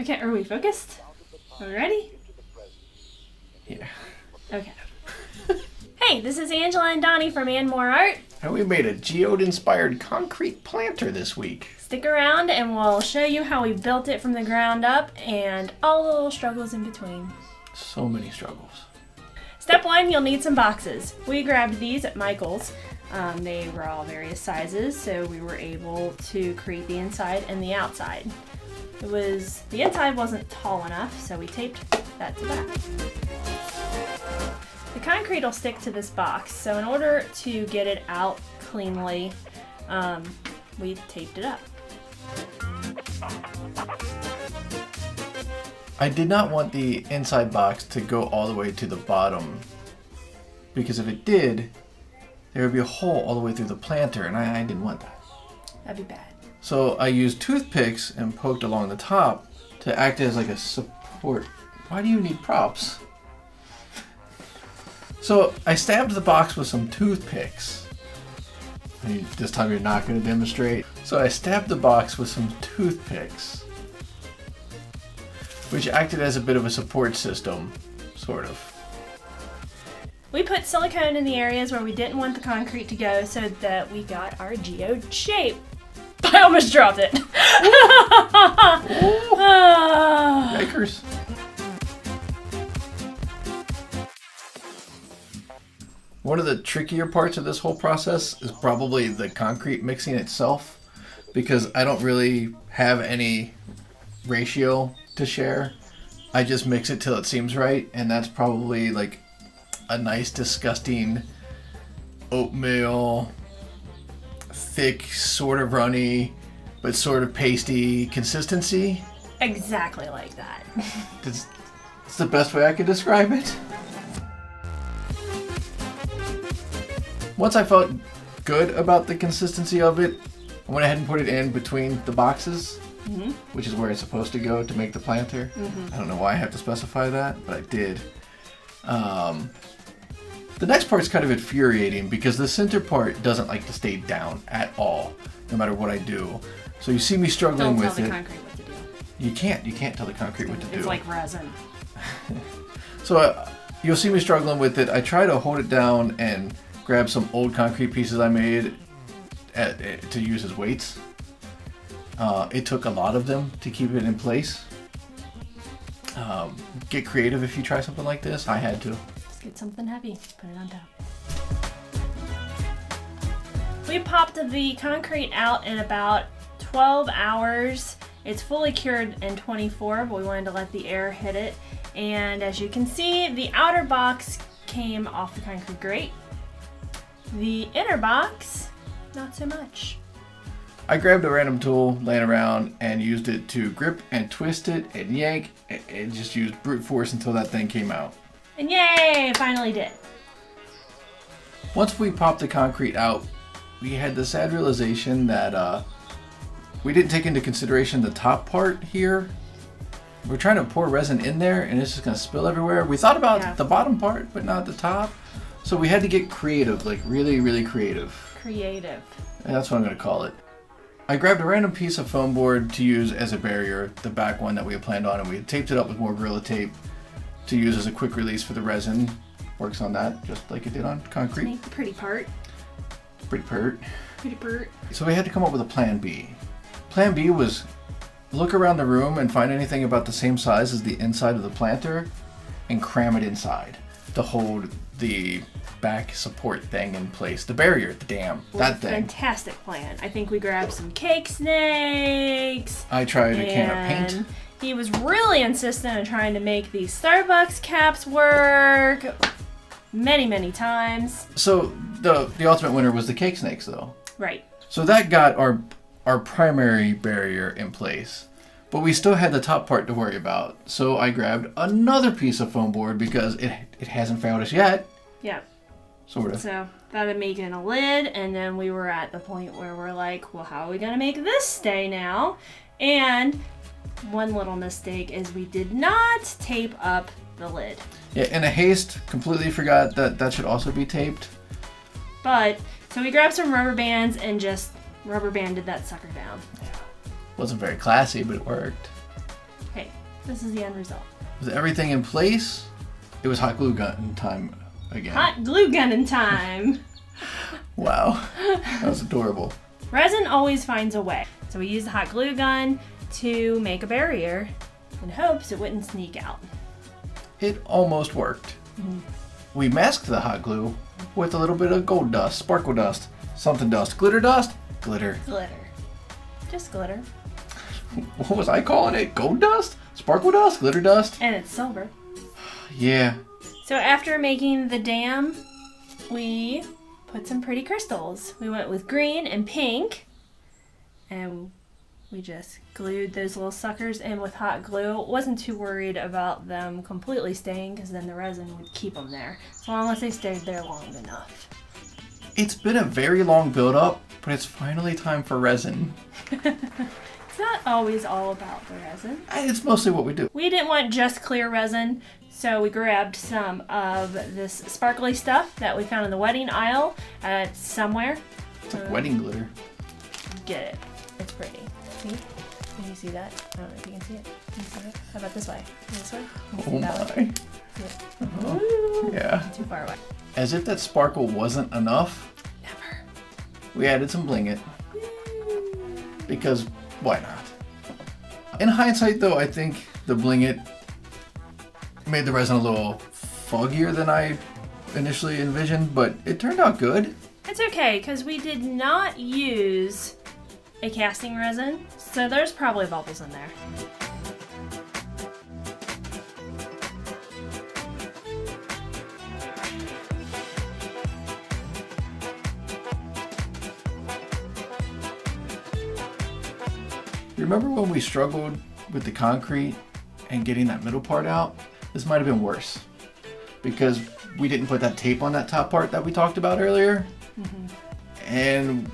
Okay, are we focused? Are we ready? Yeah. Okay. Hey, this is Angela and Donnie from And More Art. And we made a geode-inspired concrete planter this week. Stick around and we'll show you how we built it from the ground up and all the little struggles in between. So many struggles. Step 1, you'll need some boxes. We grabbed these at Michael's. They were all various sizes, so we were able to create the inside and the outside. The inside wasn't tall enough, so we taped that to that. The concrete will stick to this box, so in order to get it out cleanly, we taped it up. I did not want the inside box to go all the way to the bottom, because if it did, there would be a hole all the way through the planter, and I didn't want that. That'd be bad. So I used toothpicks and poked along the top to act as like a support. Why do you need props? So I stabbed the box with some toothpicks. This time you're not going to demonstrate. So I stabbed the box with some toothpicks, which acted as a bit of a support system, sort of. We put silicone in the areas where we didn't want the concrete to go so that we got our geode shape. I almost dropped it. Yikers. One of the trickier parts of this whole process is probably the concrete mixing itself, because I don't really have any ratio to share. I just mix it till it seems right, and that's probably like a nice, disgusting oatmeal, thick, sort of runny, but sort of pasty consistency. Exactly like that. It's the best way I could describe it. Once I felt good about the consistency of it, I went ahead and put it in between the boxes, which is where it's supposed to go to make the planter. I don't know why I have to specify that, but I did. The next part's kind of infuriating because the center part doesn't like to stay down at all, no matter what I do. So you see me struggling with it. Don't tell the concrete what to do. You can't tell the concrete what to do. It's like resin. So you'll see me struggling with it. I try to hold it down and grab some old concrete pieces I made to use as weights. It took a lot of them to keep it in place. Get creative if you try something like this. I had to. Get something heavy, put it on top. We popped the concrete out in about 12 hours. It's fully cured in 24, but we wanted to let the air hit it. And as you can see, the outer box came off the concrete grate. The inner box, not so much. I grabbed a random tool laying around and used it to grip and twist it and yank and just used brute force until that thing came out. And yay, it finally did. Once we popped the concrete out, we had the sad realization that we didn't take into consideration the top part here. We're trying to pour resin in there and it's just going to spill everywhere. We thought about the bottom part, but not the top. So we had to get creative, like really, really creative. Creative. And that's what I'm going to call it. I grabbed a random piece of foam board to use as a barrier, the back one that we had planned on, and we had taped it up with more Gorilla Tape to use as a quick release for the resin. Works on that just like it did on concrete. Make the pretty part. Pretty pert. Pretty pert. So we had to come up with a plan B. Plan B was look around the room and find anything about the same size as the inside of the planter and cram it inside to hold the back support thing in place. The barrier, the dam, that thing. Fantastic plan. I think we grabbed some cake snakes. I tried a can of paint. He was really insistent on trying to make these Starbucks caps work many, many times. So the ultimate winner was the cake snakes though. Right. So that got our primary barrier in place. But we still had the top part to worry about. So I grabbed another piece of foam board because it hasn't failed us yet. Yeah. Sort of. So that'd make it a lid, and then we were at the point where we're like, well, how are we gonna make this stay now? And one little mistake is we did not tape up the lid. Yeah, in a haste, completely forgot that should also be taped. But, so we grabbed some rubber bands and just rubber banded that sucker down. Wasn't very classy, but it worked. Hey, This is the end result. With everything in place, it was hot glue gun time again. Hot glue gunning time. Wow, that was adorable. Resin always finds a way. So we used the hot glue gun to make a barrier in hopes it wouldn't sneak out. It almost worked. We masked the hot glue with a little bit of gold dust, sparkle dust, something dust, glitter dust, glitter. Glitter. Just glitter. What was I calling it? Gold dust? Sparkle dust? Glitter dust? And it's silver. Yeah. So after making the dam, we put some pretty crystals. We went with green and pink, and we just glued those little suckers in with hot glue. Wasn't too worried about them completely staying because then the resin would keep them there, as long as they stayed there long enough. It's been a very long build-up, but it's finally time for resin. It's not always all about the resin. It's mostly what we do. We didn't want just clear resin, so we grabbed some of this sparkly stuff that we found in the wedding aisle at somewhere. It's like wedding glitter. Get it. It's pretty. See? Can you see that? I don't know if you can see it. Can you see it? How about this way? This way? Can you see Oh that my. one? See it? Oh. Ooh. Yeah. Too far away. As if that sparkle wasn't enough, Never. we added some bling it. Because why not? In hindsight though, I think the bling it made the resin a little foggier than I initially envisioned, but it turned out good. It's okay, because we did not use a casting resin, so there's probably bubbles in there. Remember when we struggled with the concrete and getting that middle part out? This might have been worse because we didn't put that tape on that top part that we talked about earlier, and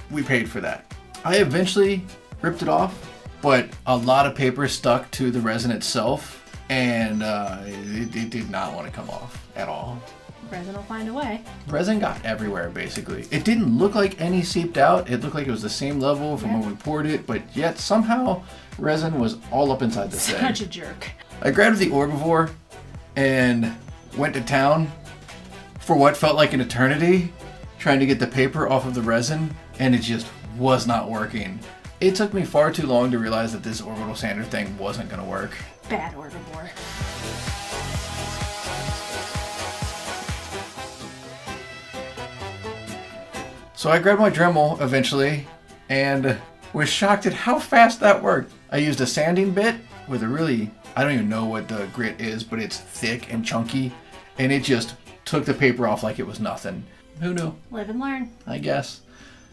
we paid for that. I eventually ripped it off, but a lot of paper stuck to the resin itself, and it did not want to come off at all. Resin will find a way. Resin got everywhere, basically. It didn't look like any seeped out. It looked like it was the same level from when we poured it, but yet somehow resin was all up inside the thing. Such a jerk. I grabbed the Orbivore and went to town for what felt like an eternity, trying to get the paper off of the resin, and it just was not working. It took me far too long to realize that this orbital sander thing wasn't going to work. Bad Orbivore. So I grabbed my Dremel eventually and was shocked at how fast that worked. I used a sanding bit with a really, I don't even know what the grit is, but it's thick and chunky, and it just took the paper off like it was nothing. Who knew? Live and learn. I guess.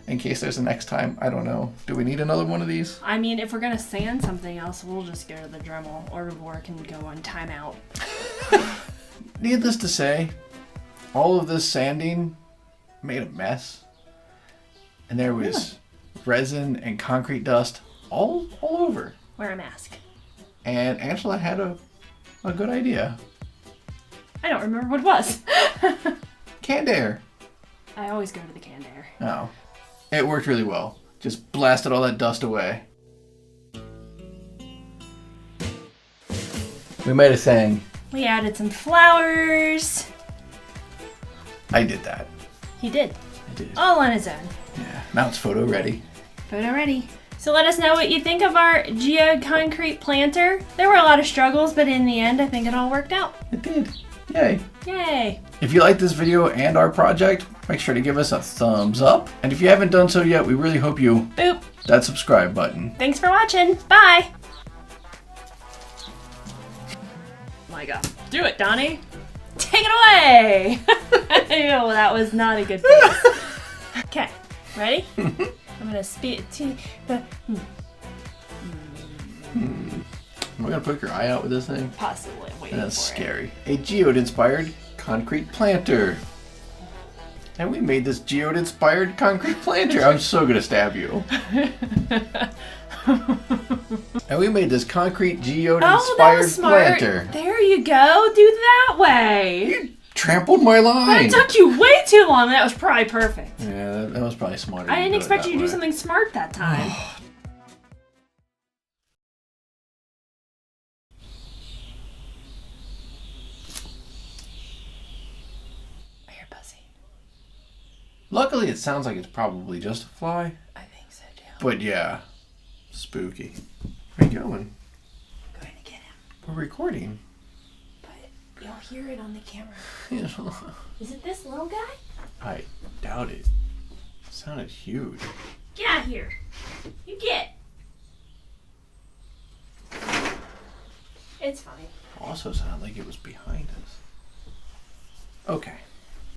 In case there's a next time, I don't know. Do we need another one of these? I mean, if we're gonna sand something else, we'll just go to the Dremel. Orbivore can go on timeout. Needless to say, all of this sanding made a mess. And there was resin and concrete dust all over. Wear a mask. And Angela had a good idea. I don't remember what it was. Canned air. I always go to the canned air. Oh. It worked really well. Just blasted all that dust away. We might have sang. We added some flowers. I did that. He did. I did. All on his own. Yeah. Now it's photo ready. Photo ready. So let us know what you think of our geode concrete planter. There were a lot of struggles, but in the end, I think it all worked out. It did. Yay. Yay. If you like this video and our project, make sure to give us a thumbs up. And if you haven't done so yet, we really hope you Boop. that subscribe button. Thanks for watching. Bye. My God. Do it, Donnie. Take it away. Ew, that was not a good face. Okay. Ready? I'm gonna speak to the Am I gonna poke your eye out with this thing? possibly waiting That's for scary. A geode-inspired concrete planter. And we made this geode-inspired concrete planter. I'm so gonna stab you. And we made this concrete Oh, that geode-inspired was smart. planter. There you go. Do that way. You trampled my line. That took you way too long. That was probably perfect. Yeah, that was probably smarter. I didn't do it expect that you to do way. something smart that time. hear buzzing. Luckily, it sounds like it's probably just a fly. I think so too. But yeah, spooky. Where are you going? Going to get him. We're recording. But you'll hear it on the camera. You know, Is it this little guy? I doubt it. It sounded huge. Get out of here. You get. It's fine. Also sounded like it was behind us. Okay.